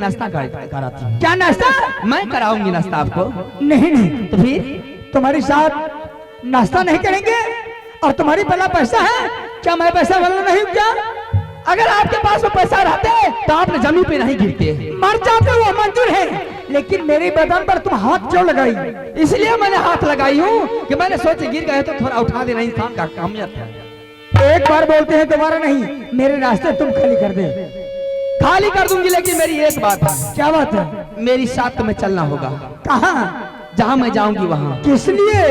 नाश्ता कराती हूँ। क्या नाश्ता? मैं कराऊंगी नाश्ता आपको। नहीं नहीं, तो फिर तुम्हारे साथ नाश्ता नहीं करेंगे। और तुम्हारी बड़ा पैसा है क्या? मैं पैसा वाला नहीं हूँ क्या? अगर आपके पास वो पैसा रहते तो आपने जमीन पे नहीं गिरते। मर जाते वो मंजूर है, लेकिन मेरी बदन पर तुम हाथ क्यों लगाई? इसलिए मैंने हाथ लगाई हूँ कि मैंने सोचे गिर गए तो थोड़ा उठा देना इंसान का काम है। एक बार बोलते हैं दोबारा नहीं। मेरे रास्ते तुम खाली कर दे। खाली कर दूंगी, लेकिन मेरी एक बात है। क्या बात है? मेरी साथ तुम्हें चलना होगा। कहाँ? जहाँ मैं जाऊंगी वहाँ। किस लिए?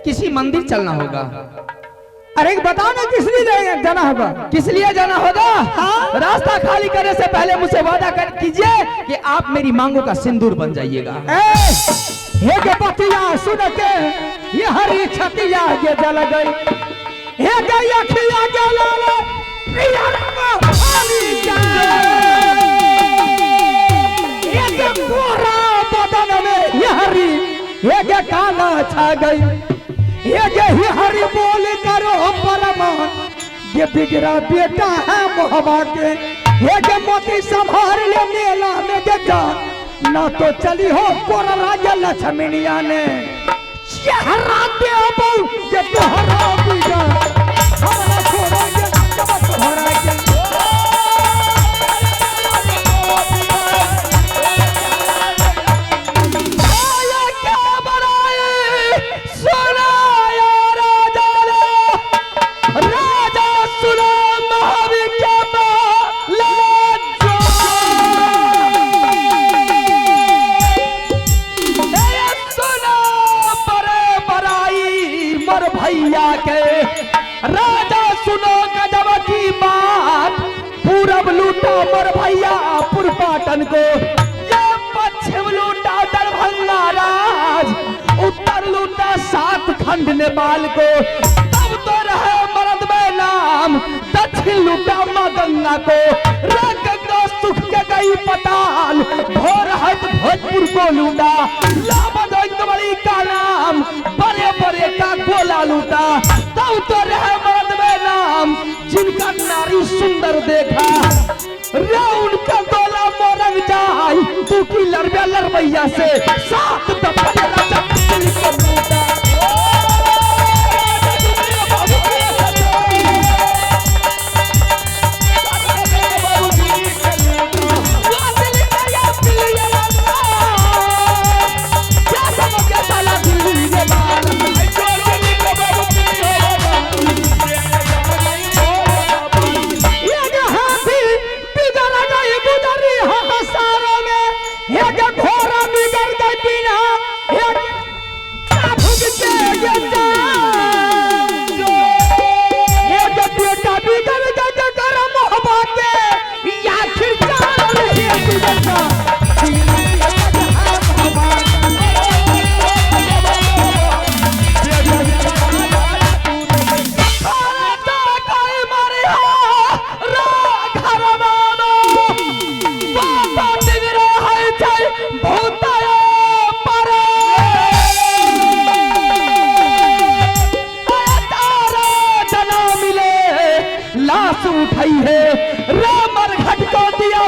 किसी मंदिर चलना होगा। अरे बताओ ना किस लिए जाना होगा? किस लिए जाना होगा? हाँ? रास्ता खाली करने से पहले मुझसे वादा कर कीजिए कि आप मेरी मांगों का सिंदूर बन जाइएगा। हे के पतिया सुन के ये हरी छतिया ये जल गई। हे गई अखिया के लाल प्रिया रंग खाली जाए। ये के कोरा बदन में ये हरी ये के काला छा गई। ये हरि बोल करो परमान, ये बिगड़ा बेटा है मोहबा के। ये मोती संभार ले मेला में जा, ना तो चली हो कोरा राजा लक्ष्मणिया ने। चेहरा दे बहु ये तोहरा बिगा, हमरा छोड़ेंगे जब तोहरा के। भैया के राजा सुनो गजब की बात। पूरब लूटा मर भैया पुरपाटन को, ये पश्चिम लूटा दरभंगा राज, उत्तर लूटा 7 खंड नेपाल को। तब तो रहे मरद में नाम, दक्षिण लूटा माँ गंगा को। गंगा सुख के गई पताल, भोर हट भोजपुर को लूटा। लामबड़ी का नाम, बड़े बड़े का गोला लूटा। तब तो रहे मर्द में नाम, जिनका नारी सुंदर देखा। उनका गोला मोरंग जाए, तू की लड़बैया से 7 दफे राजा को लूटा।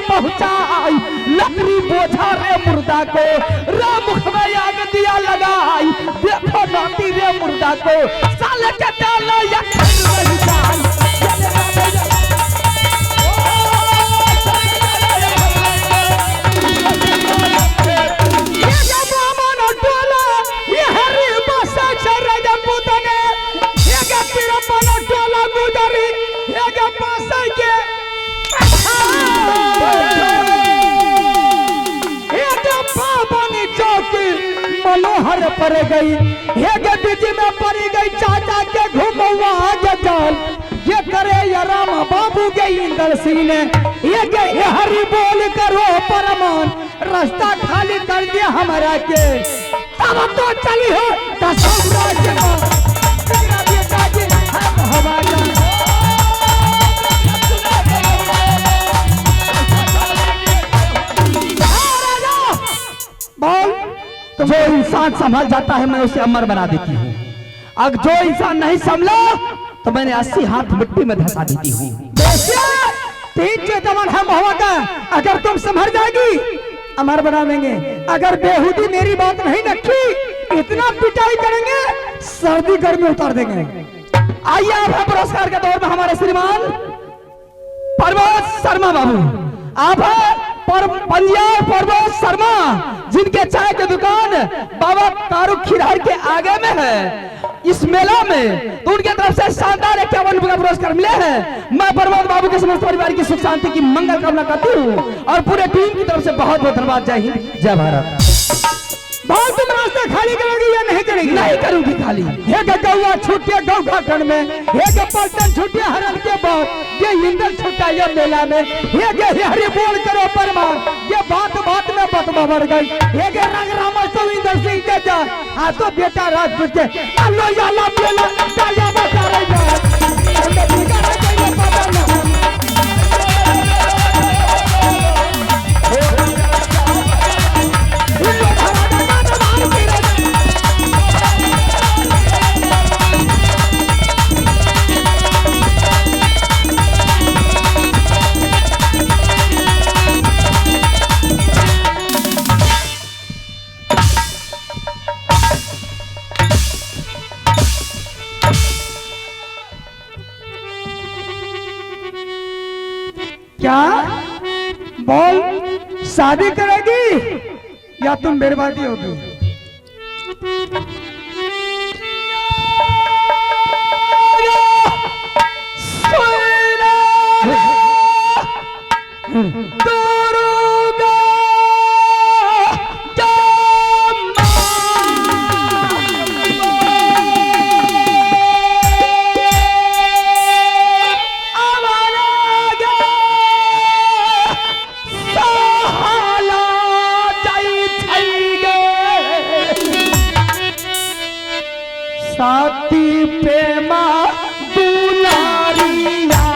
पहुंचाई लकड़ी बोझा रे मुर्दा को। मुख में आग दिया लगाई, देखो नाती रे मुर्दा को। साले के डाला या मनोहर पर गई। ये बीच में पड़ी गई चाचा के घुमवा जल। ये करे या राम बाबू के इंदर सिंह ने। ये हरि बोल करो परमान, रास्ता खाली कर दिया हमारा के। तब तो चली हो राज्य बोल। जो इंसान संभल जाता है मैं उसे अमर बना देती हूँ। अगर जो इंसान नहीं संभला तो मैंने 80 हाथ मिट्टी में धंसा देती हूँ। तीन चेतवन है महुआ का, अगर तुम संभल जाएगी अमर बना देंगे। अगर बेहूदी मेरी बात नहीं रखी इतना पिटाई करेंगे सर्दी गर्मी उतार देंगे। आइए अब है पुरस्कार के दौर में हमारे श्रीमान प्रमोद शर्मा बाबू। आप है पंजाब प्रमोद शर्मा, जिनके चाय की दुकान बाबा तारुक खिरार के आगे में है। इस मेला में तो उनके तरफ से शानदार 51 रुपए का पुरस्कार मिले हैं। मैं प्रमोद बाबू के समस्त परिवार की सुख शांति की मंगल कामना करती हूँ और पूरे टीम की तरफ से बहुत बहुत धन्यवाद। जय हिंद, जय भारत। बहुत तुम रास्ता खाली करोगी या नहीं करेगी? नहीं करूंगी खाली। हे गौवा छूटे गौखा खंड में, हे पलटन छूटे हरन के बाद, ये इंद्र छूटा ये मेला में, हे हरि बोल करो परमार, ये बात बात में बतवा बढ़ गई। हे रंग रामा तो इंद्र सिंह के जा, आ तो बेटा राजपूत के अल्लाह याला मेला तालियां बजा रही है। क्या बोल, शादी करेगी या तुम बर्बादी होगी? साथी प्रेमा दुलारिया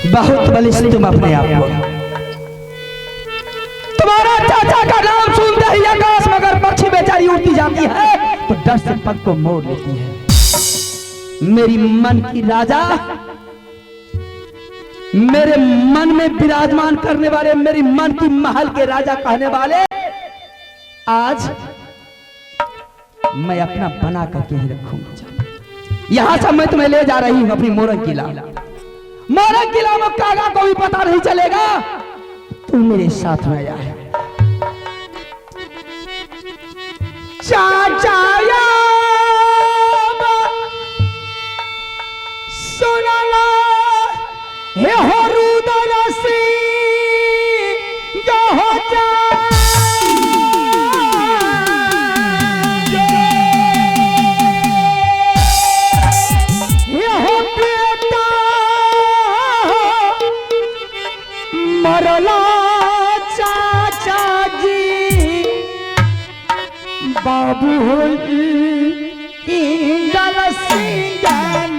बहुत बलिष्ठ तुम अपने आप को। तुम्हारा चाचा का नाम सुनते ही आकाश में अगर पक्षी बेचारी उड़ती जाती है तो डर से पग को मोड़ लेती है। मेरी मन की राजा, मेरे मन में विराजमान करने वाले, मेरी मन की महल के राजा कहने वाले, आज मैं अपना बना करके ही रखूंगा। यहाँ से मैं तुम्हें ले जा रही हूँ अपनी मोरंग किला। मोरंग किला में कागा को भी पता नहीं चलेगा तू मेरे साथ में आया है। चाचा सुनला हे हो रुदरसी हो जा मरला चाचा जी बाबू होई इंगल सिंगन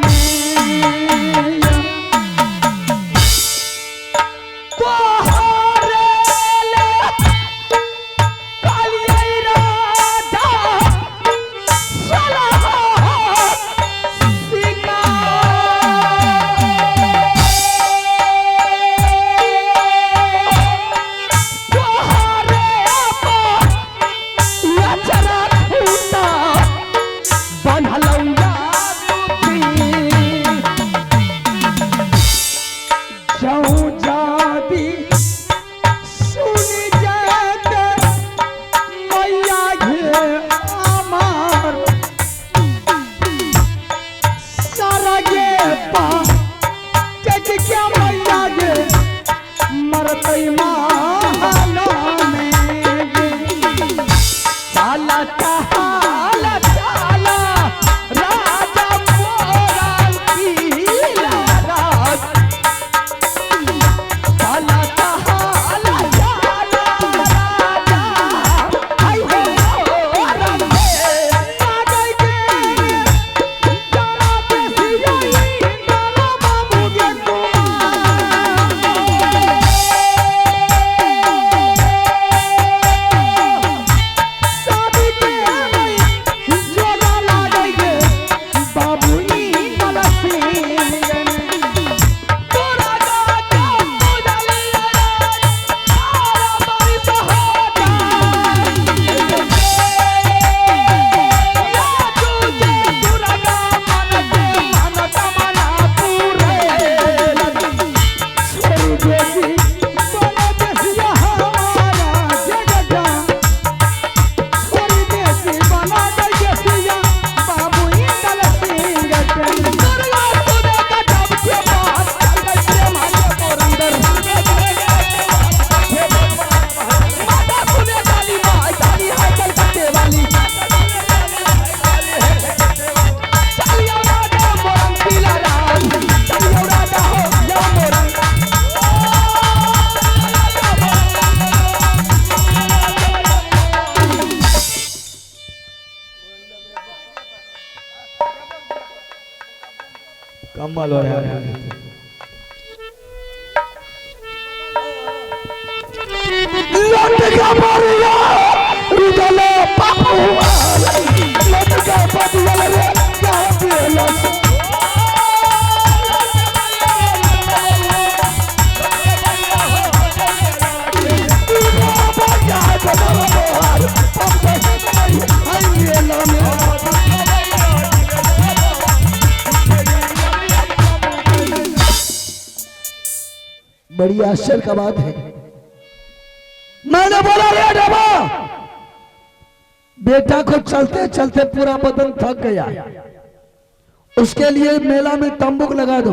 कमाल हो रहा है। लटका मारिया रुदला बाबू लटका बदल रे का बेला बड़ी आश्चर्य का बात है। मैंने बोला रे डबा बेटा को चलते चलते पूरा बदन थक गया, उसके लिए मेला में तंबूक लगा दो,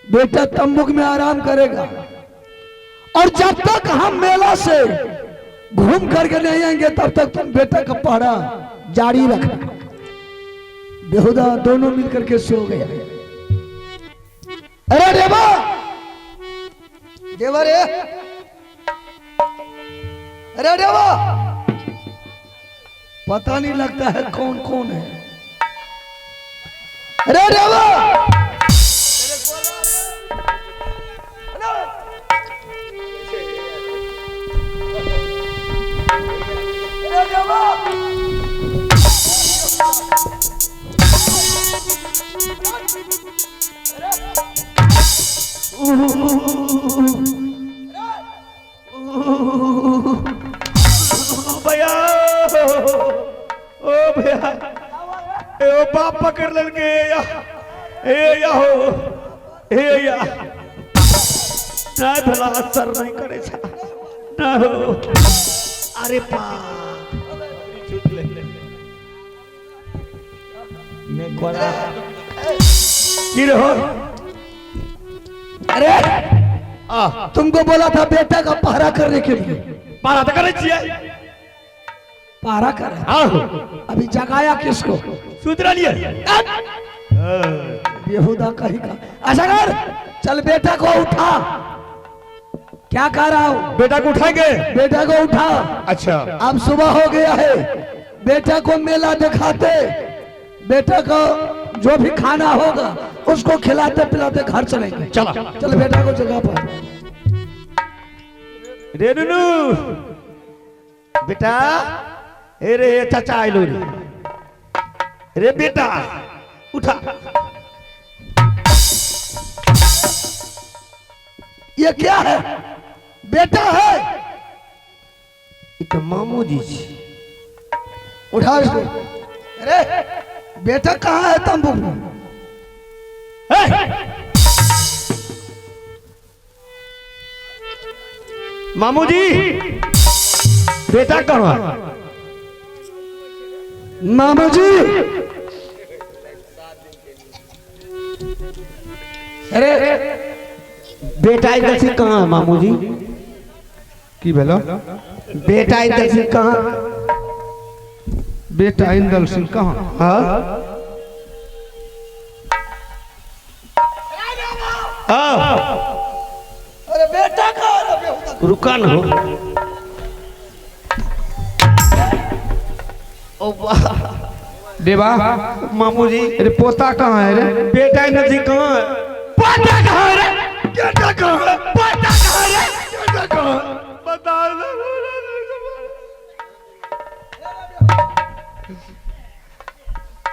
बेटा तंबूक में आराम करेगा और जब तक हम मेला से घूम करके नहीं आएंगे तब तक तुम बेटा का पहरा जारी रखना। बेहुदा दोनों मिलकर के सो गया। अरे देवा देवा रे, अरे देवा पता नहीं लगता है कौन कौन है। अरे देवा भैया ओ भैया ओ बाप पकड़ लेंगे ए या हो ए या ना भला असर नहीं करे छा ना हो अरे पा मैं कोरा की रहो अरे तुमको बोला था बेटा का पहरा करने के लिए। पारा तो करे छिए पहरा कर अभी जगाया किसको? सुधरा लिए बेहुदा कहीं का। अच्छा कर चल बेटा को उठा। क्या कह रहा हूँ? बेटा को उठाएंगे बेटा को उठा। अच्छा अब सुबह हो गया है, बेटा को मेला दिखाते, बेटा को जो भी खाना होगा उसको खिलाते पिलाते घर चलेंगे। चला चल बेटा को जगह पर। रे नुनू बेटा ए रे चाचा आइलो रे बेटा उठा। ये क्या है? बेटा है? ये तो मामू जी उठा इसको। अरे बेटा कहाँ है तंबू में? मामू जी बेटा कहाँ है? मामू जी अरे बेटा इधर से कहाँ है मामू जी? की भेलो? बेटा इधर से कहाँ? बेटा इंदल सिंह कहाँ? हाँ हाँ अरे बेटा कहाँ है? बेहुदा रुका न हो ओ वाह देवा मामू जी अरे पोता कहाँ है रे? बेटा इधर से कहाँ है? बेटा कहाँ है रे? बेटा कहाँ है? बेटा कहाँ है रे? बेटा कहाँ है? बता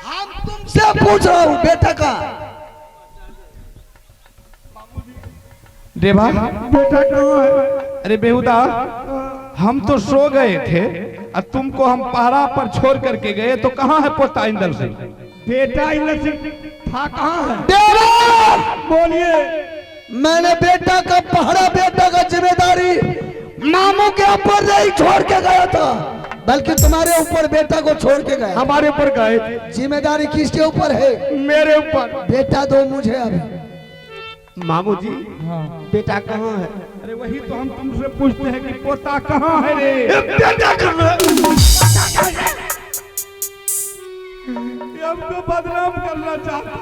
हम तुमसे पूछ रहा हूँ बेटा का। देवा बेटा कहाँ है? अरे बेहुदा हम तो सो गए थे और तुमको हम पहरा पर छोड़ करके गए, तो कहाँ है पोता इंदल सिंह? बेटा इधर से था कहाँ है? बोलिए। मैंने बेटा का पहरा, बेटा का जिम्मेदारी मामू के ऊपर नहीं छोड़ के गया था, बल्कि तुम्हारे ऊपर बेटा को छोड़ के गया। हमारे ऊपर गए। जिम्मेदारी किसके ऊपर है? मेरे ऊपर। बेटा दो मुझे अभी। मामू जी हाँ बेटा कहाँ है? अरे वही तो हम तुमसे पूछते हैं कि पोता कहाँ है रे? बेटा कहाँ है? ये हमको बदनाम करना चाहता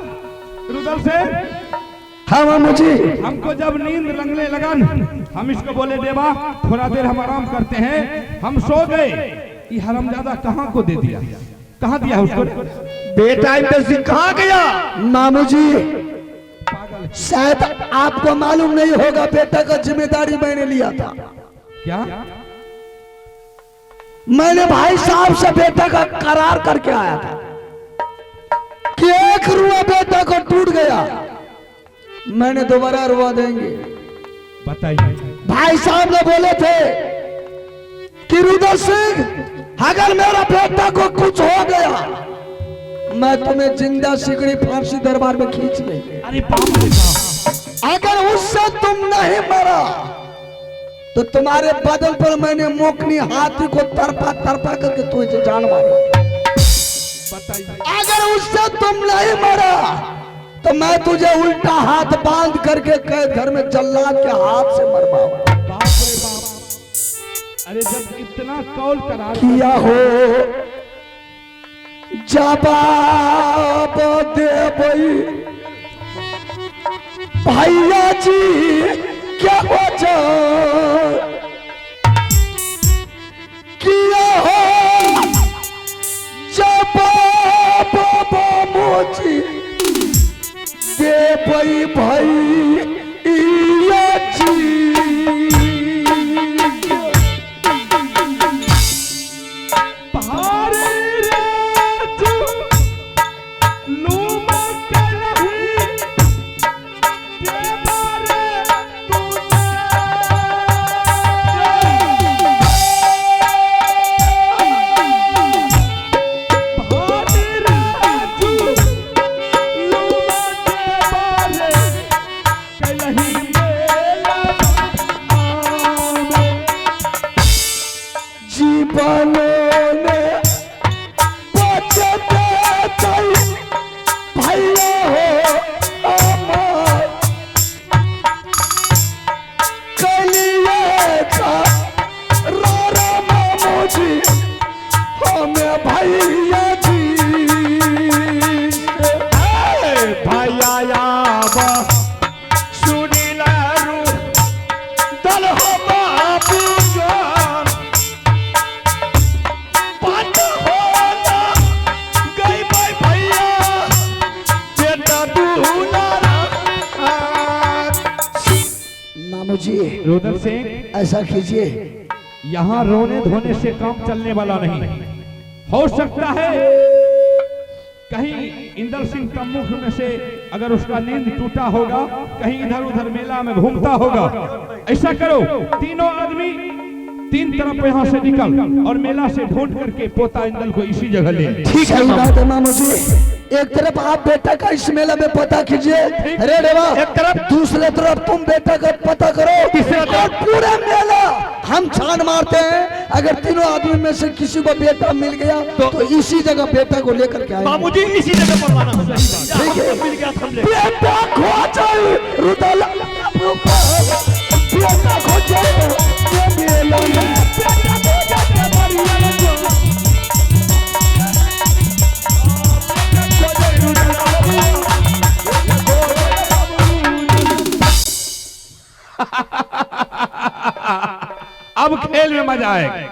रुदल से। हाँ मामू जी। हमको जब नींद लगने लगा हम इसको बोले देवा थोड़ा देर हम आराम करते हैं, हम सो गए। ये हरामजादा कहाँ को दे दिया? कहाँ दिया उसको? बेटा इधर से कहाँ गया? मामू जी शायद आपको मालूम नहीं होगा, बेटा का जिम्मेदारी मैंने लिया था। क्या? मैंने भाई साहब से बेटा का करार करके आया था कि 1 रुपया बेटा को टूट गया, मैंने दोबारा रुपया देंगे। बताइए। भाई साहब ने बोले थे कि रुदल सिंह अगर मेरा बेटा को कुछ हो गया मैं तुम्हें जिंदा सिकड़ी फांसी दरबार में खींच लेंगे। अरे बाप रे बाप। अगर उससे तुम नहीं मरा तो तुम्हारे बदन पर मैंने मोकनी हाथी को तरपा तरपा करके तुझे जान मारा। बताइए। अगर उससे तुम नहीं मरा तो मैं तुझे उल्टा हाथ बांध करके कैद घर में जल्लाद के हाथ से मरवाऊंगा। बाप रे बाप। अरे जब इतना कौल करार किया हो जवाब दे भैया जी क्या वजह किया हो जवाब मोची दे भैया जी। मामू जी रुद्र सिंह, ऐसा कीजिए, यहाँ रोने धोने से काम चलने वाला नहीं। हो सकता है कहीं इंदल सिंह का मुख में से अगर उसका नींद टूटा होगा, कहीं इधर उधर मेला में घूमता होगा। ऐसा करो, तीनों आदमी तीन तरफ यहाँ से निकल और मेला से ढूंढ करके पोता इंदल को इसी जगह ले। ठीक है बात है मामू जी। एक तरफ आप बेटा का इस मेला में पता कीजिए, अरे देवा, एक तरफ, दूसरे तरफ तुम बेटा का पता करो, और पूरा मेला हम छान मारते हैं। अगर तीनों आदमी में से किसी को बेटा मिल गया तो इसी जगह बेटा को लेकर के आए। मामू जी इसी जगह परवाना ठीक है, मिल गया हम ले। बेटा खोजो रुदल, बेटा खोजो ये मेला में बेटा खोजो बरिया को। अब खेल में मजा आएगा।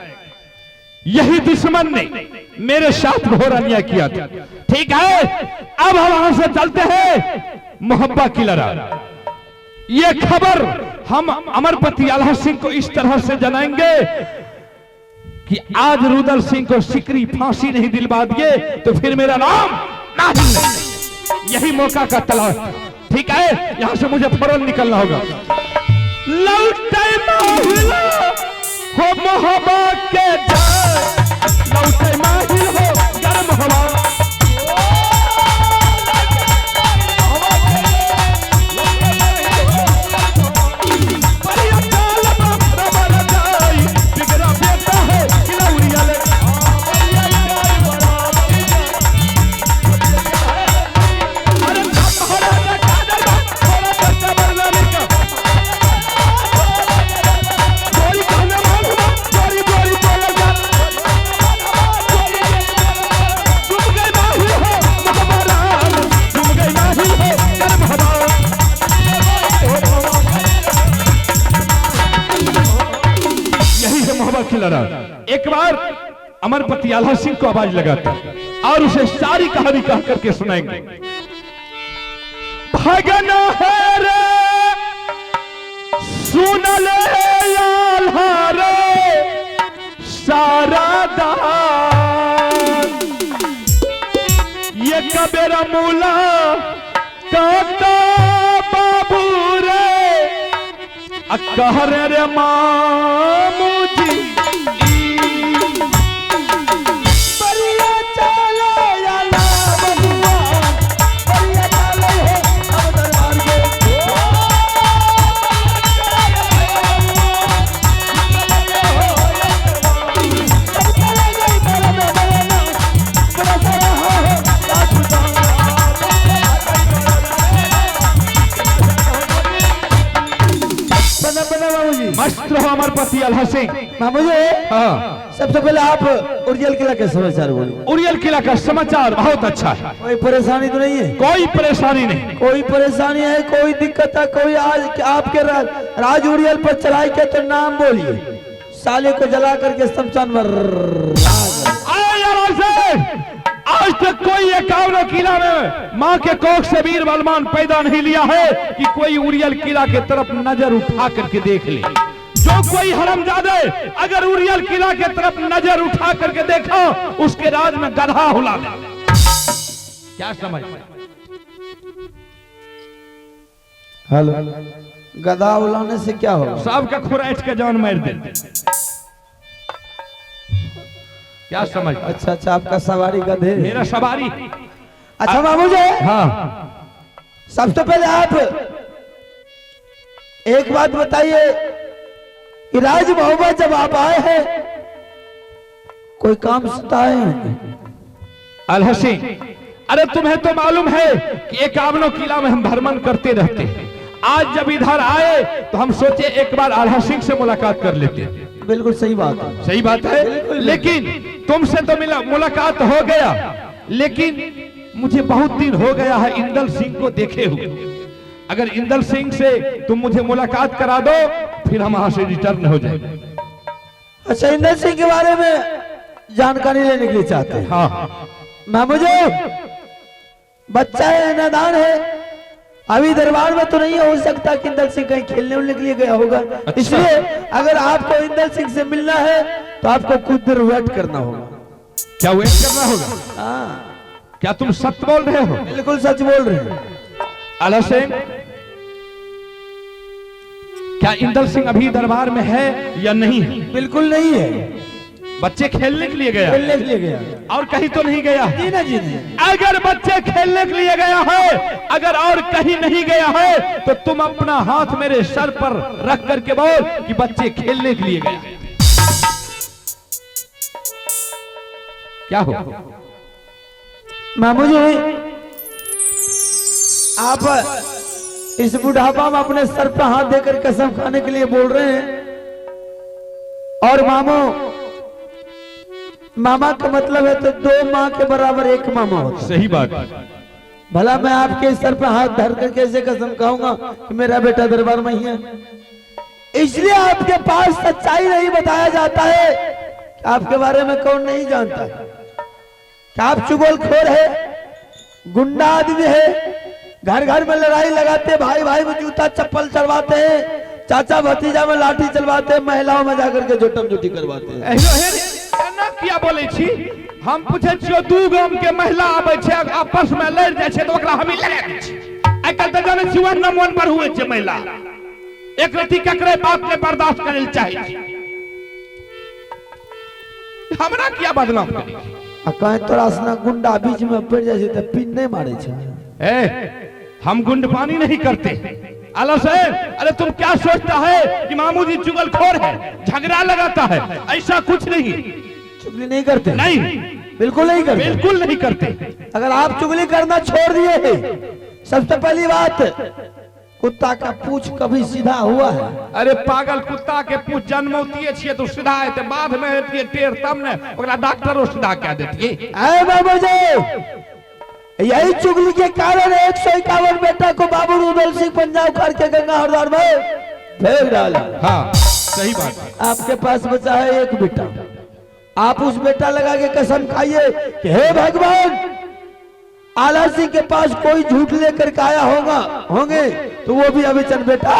यही दुश्मन ने मेरे साथ घोर अन्याय किया था। ठीक है, अब हम वहां से चलते हैं मोहब्बत की लड़ाई। ये खबर हम अमरपति आल्हा सिंह को इस तरह से जनाएंगे कि आज रुदल सिंह को सिकरी फांसी नहीं दिलवा दिए तो फिर मेरा नाम नाहिल नहीं। यही मौका का तलाश। ठीक है, यहां से मुझे फौरन निकलना होगा। लौटे माहिल हो मोहब्बत के जाए, लौटे माहिल हो गर्म हवा। एक बार अमरपति आल्हा सिंह को आवाज लगाते और उसे सारी कहानी कह करके सुनाएंगे। भगना है रे सुन ले आल्हा रे सारा दान, ये कबेरा मूला काका बाबू रे अकहरे रे मामू जी। मस्त रहो अमरपति आल्हा सिंह। मामू जी, हाँ, सबसे पहले आप उर्जल किला के समाचार बोलिए। उरियल किला का समाचार बहुत अच्छा है। कोई परेशानी तो नहीं है? कोई परेशानी नहीं। कोई परेशानी है, कोई दिक्कत है, कोई आज आपके राज उड़ियल पर चढ़ाई के तो नाम बोलिए, साले को जला करके शमशान में आज तक कोई एकावनो किला में माँ के कोख से वीर बलवान पैदा नहीं लिया है कि कोई उरियल किला के तरफ नजर उठा करके देख ले। जो कोई हरामजादे अगर उरियल किला के तरफ नजर उठा करके देखा उसके राज में गधा हुला दे। क्या समझ? हेलो, गधा उलाने से क्या होगा? सबका खुराइट के जान मार दे। क्या समझ? अच्छा अच्छा, आपका सवारी गधे? मेरा सवारी। अच्छा मामू जी, हाँ, सबसे पहले आप एक बात बताइए कि राज मोहब्बत जब आप आए हैं कोई काम सताए हैं? आल्हा सिंह, अरे तुम्हें तो मालूम है कि एकावनो किला में हम भ्रमण करते रहते हैं। आज जब इधर आए तो हम सोचे एक बार आल्हा सिंह से मुलाकात कर लेते हैं। बिल्कुल सही बात है। सही बात है, लेकिन तुमसे तो मुलाकात हो गया, लेकिन मुझे बहुत दिन हो गया है इंदल सिंह को देखे हुए। अगर इंदल सिंह से तुम मुझे मुलाकात करा दो फिर हम वहां से रिटर्न हो जाएंगे। अच्छा, इंदल सिंह के बारे में जानकारी लेने के लिए चाहते हैं? हाँ, मामू जी, बच्चा है, नादान है, अभी दरबार में तो नहीं हो सकता कि इंदल सिंह कहीं खेलने उलने के लिए गया होगा। अच्छा। इसलिए अगर आपको इंदल सिंह से मिलना है तो आपको कुछ देर वेट करना होगा। क्या वेट करना होगा? हाँ, क्या तुम सत्य बोल रहे हो? बिल्कुल सच बोल रहे हैं। आला सिंह, क्या इंदल सिंह अभी दरबार में है या नहीं है? बिल्कुल नहीं है, बच्चे खेलने के लिए गया खेलने के लिए गया। और कहीं तो नहीं गया? जी ना जी नहीं। अगर बच्चे खेलने के लिए गया है, अगर और कहीं नहीं गया है, तो तुम अपना हाथ मेरे सर पर रख करके बोल कि बच्चे खेलने के लिए गया। क्या हो? मामू जी, आप इस बुढ़ापा में अपने सर पर हाथ देकर कसम खाने के लिए बोल रहे हैं। और मामा का मतलब है तो दो माँ के बराबर एक मामा होता है। सही बात। भला मैं आपके सर पर हाथ धर कर कैसे कसम खाऊंगा कि मेरा बेटा दरबार में ही है? इसलिए आपके पास सच्चाई नहीं बताया जाता है कि आपके बारे में कौन नहीं जानता कि आप चुगलखोर है, गुंडा आदमी है, घर घर में लड़ाई लगाते, भाई भाई में जूता चप्पल चढ़वाते हैं, चाचा भतीजा में लाठी चलवाते हैं, महिलाओं में जाकर के जोटम जोटी करवाते हैं। एना किया बोले छी? हम पूछे छियो दू गांव के महिला आबै छै, आपस में लड़ जाय छै तो ओकरा हम ही लगा दै छी। आइ काल्हि त जाने छी वन मन पर हुए छै महिला, एक रति ककरे बात के बर्दाश्त करे ल चाहे छी। हमरा किया बदनाम करी? आ कहीं तोरा सना गुंडा बीच में पड़ जाय छै त पिन नहीं मारे छै। हम गुंडपानी नहीं करते। आला साहब, अरे तुम क्या सोचता है कि मामू जी चुगलखोर है, झगड़ा लगाता है? ऐसा कुछ नहीं। चुगली नहीं करते? नहीं, बिल्कुल नहीं करते। बिल्कुल नहीं करते। अगर आप चुगली करना छोड़ दिए हैं, सबसे पहली बात, कुत्ता का पूंछ कभी सीधा हुआ है? अरे पागल, कुत्ता के पूंछ जन्मौतिए छिए तो सीधा हेते, बाद में हेतिए टेढ़, तब ने ओकरा डॉक्टरो सीधा कह देतिए। ऐ बाबू जी, यही चुगली के कारण 151 बेटा को बाबू रुदल सिंह पंजाब करके गंगा हरदार में फेंक डाला। हाँ, सही बात है। आपके पास बचा है एक बेटा, आप उस बेटा लगा के कसम खाइए कि हे भगवान, आला सिंह के पास कोई झूठ लेकर के आया होंगे तो वो भी अभिचन बेटा